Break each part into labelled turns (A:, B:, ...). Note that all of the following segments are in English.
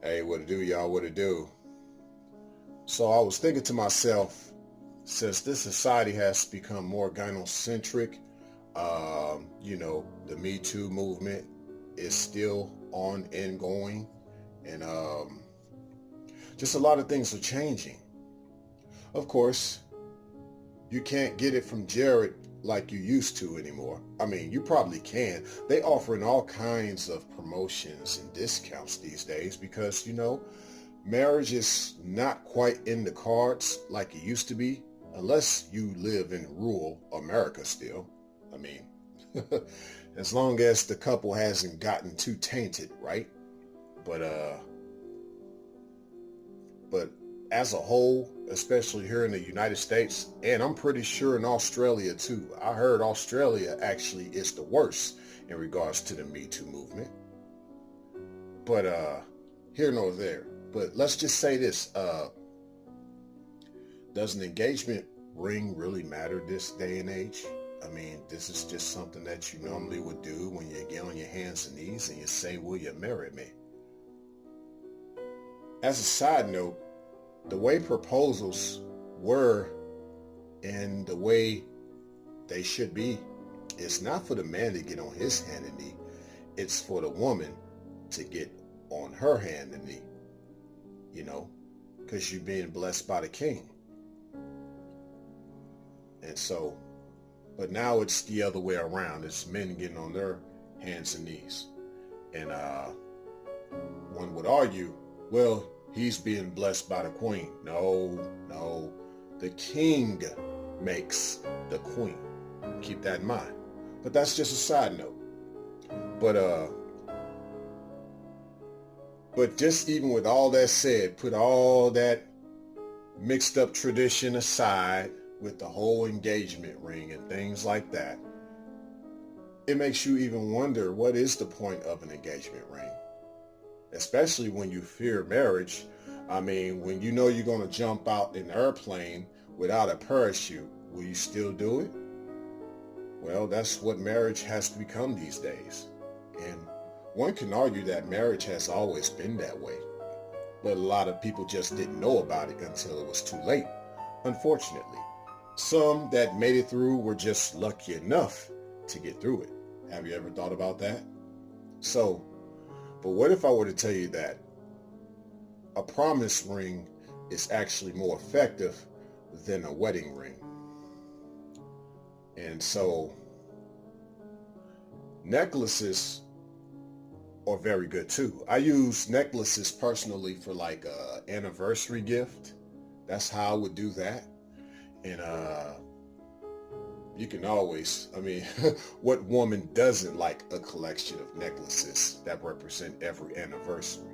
A: Hey, what it do, y'all? What it do? So I was thinking to myself, since this society has become more gynocentric, the Me Too movement is still on and going, and just a lot of things are changing. Of course, you can't get it from Jared like you used to anymore. I mean, you probably can. They offering all kinds of promotions and discounts these days because marriage is not quite in the cards like it used to be, unless you live in rural America still. I mean, as long as the couple hasn't gotten too tainted, right? But but as a whole, especially here in the United States, and I'm pretty sure in Australia too. I heard Australia actually is the worst in regards to the Me Too movement. But here nor there. But let's just say this: does an engagement ring really matter this day and age? I mean, this is just something that you normally would do when you get on your hands and knees and you say, "Will you marry me?" As a side note, the way proposals were and the way they should be, it's not for the man to get on his hand and knee. It's for the woman to get on her hand and knee, you know, because you're being blessed by the king. And so, but now it's the other way around. It's men getting on their hands and knees. And one would argue, well, he's being blessed by the queen. No, no. The king makes the queen. Keep that in mind. But that's just a side note. But just even with all that said, put all that mixed up tradition aside with the whole engagement ring and things like that, it makes you even wonder, what is the point of an engagement ring? Especially when you fear marriage. I mean, when you know you're going to jump out an airplane without a parachute, will you still do it? Well, that's what marriage has to become these days. And one can argue that marriage has always been that way, but a lot of people just didn't know about it until it was too late, unfortunately. Some that made it through were just lucky enough to get through it. Have you ever thought about that? So, but what if I were to tell you that a promise ring is actually more effective than a wedding ring? And so, necklaces are very good too. I use necklaces personally for like a anniversary gift. That's how I would do that. And you can always, I mean, what woman doesn't like a collection of necklaces that represent every anniversary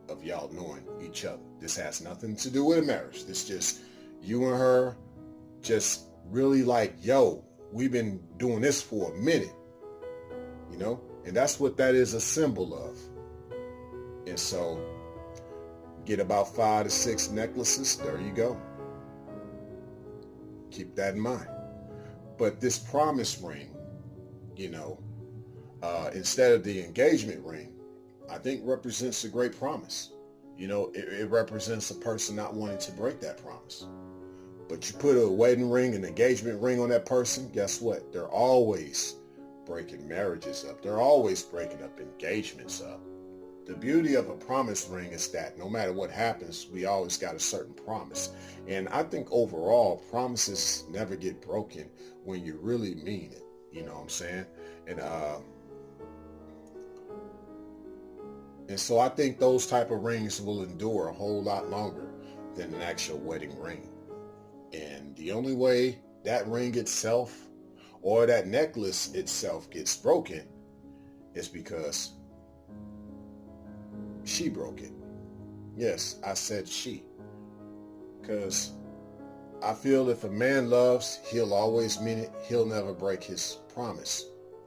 A: of y'all knowing each other? This has nothing to do with a marriage. This just you and her just really like, yo, we've been doing this for a minute, you know? And that's what that is a symbol of. And so get about 5 to 6 necklaces. There you go. Keep that in mind. But this promise ring, instead of the engagement ring, I think represents a great promise. It represents a person not wanting to break that promise. But you put a wedding ring, an engagement ring on that person, guess what? They're always breaking marriages up. They're always breaking up engagements up. The beauty of a promise ring is that no matter what happens, we always got a certain promise. And I think overall, promises never get broken when you really mean it. You know what I'm saying? And so I think those type of rings will endure a whole lot longer than an actual wedding ring. And the only way that ring itself or that necklace itself gets broken is because she broke it. Yes, I said she. Because I feel if a man loves, he'll always mean it. He'll never break his promise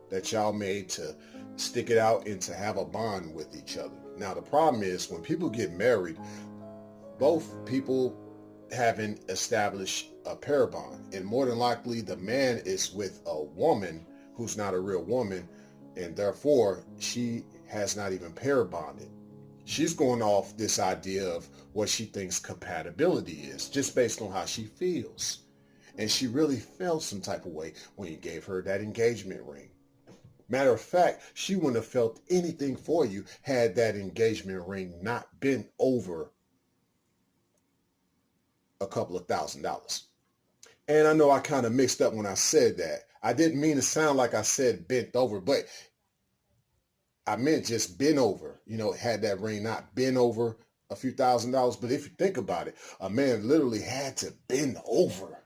A: that y'all made to stick it out and to have a bond with each other. Now, the problem is when people get married, both people haven't established a pair bond. And more than likely, the man is with a woman who's not a real woman. And therefore, she has not even pair bonded. She's going off this idea of what she thinks compatibility is, just based on how she feels. And she really felt some type of way when you gave her that engagement ring. Matter of fact, she wouldn't have felt anything for you had that engagement ring not been over a couple of $1,000s. And I know I kind of mixed up when I said that. I didn't mean to sound like I said bent over, but I meant just bent over. Had that ring not been over a few $1,000s. But if you think about it, a man literally had to bend over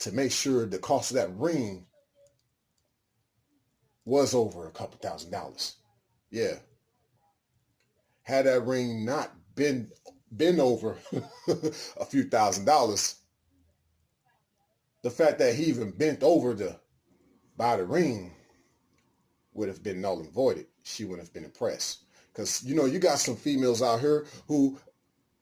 A: to make sure the cost of that ring was over a couple $1,000s. Yeah. Had that ring not been over a few $1,000s, the fact that he even bent over to buy the ring would have been null and voided. She wouldn't have been impressed. Because, you got some females out here who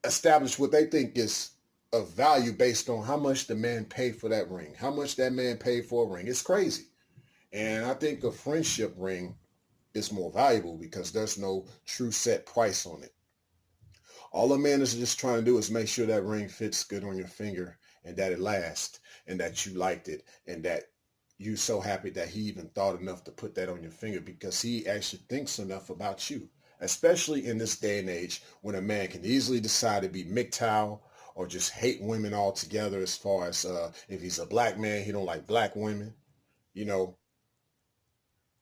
A: establish what they think is of value based on how much the man paid for that ring, how much that man paid for a ring. It's crazy. And I think a friendship ring is more valuable because there's no true set price on it. All a man is just trying to do is make sure that ring fits good on your finger and that it lasts and that you liked it and that you're so happy that he even thought enough to put that on your finger because he actually thinks enough about you, especially in this day and age when a man can easily decide to be MGTOW or just hate women altogether as far as if he's a black man, he don't like black women,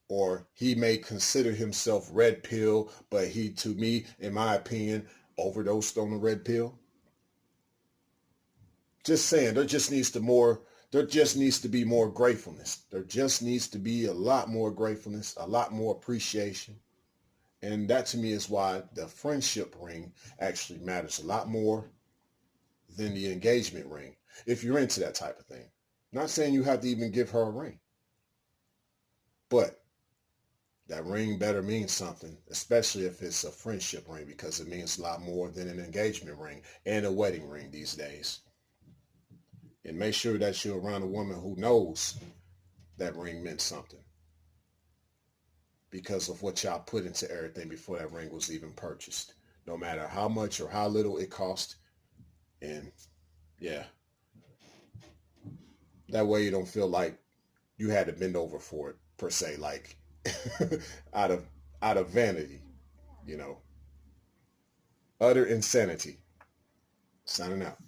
A: or he may consider himself red pill, but he, to me, in my opinion, overdosed on the red pill. Just saying, there just needs to be more gratefulness. There just needs to be a lot more gratefulness, a lot more appreciation. And that to me is why the friendship ring actually matters a lot more than the engagement ring, if you're into that type of thing. Not saying you have to even give her a ring, but that ring better mean something, especially if it's a friendship ring, because it means a lot more than an engagement ring and a wedding ring these days. And make sure that you're around a woman who knows that ring meant something because of what y'all put into everything before that ring was even purchased, no matter how much or how little it cost. And yeah, that way you don't feel like you had to bend over for it per se, like out of vanity, utter insanity. Signing out.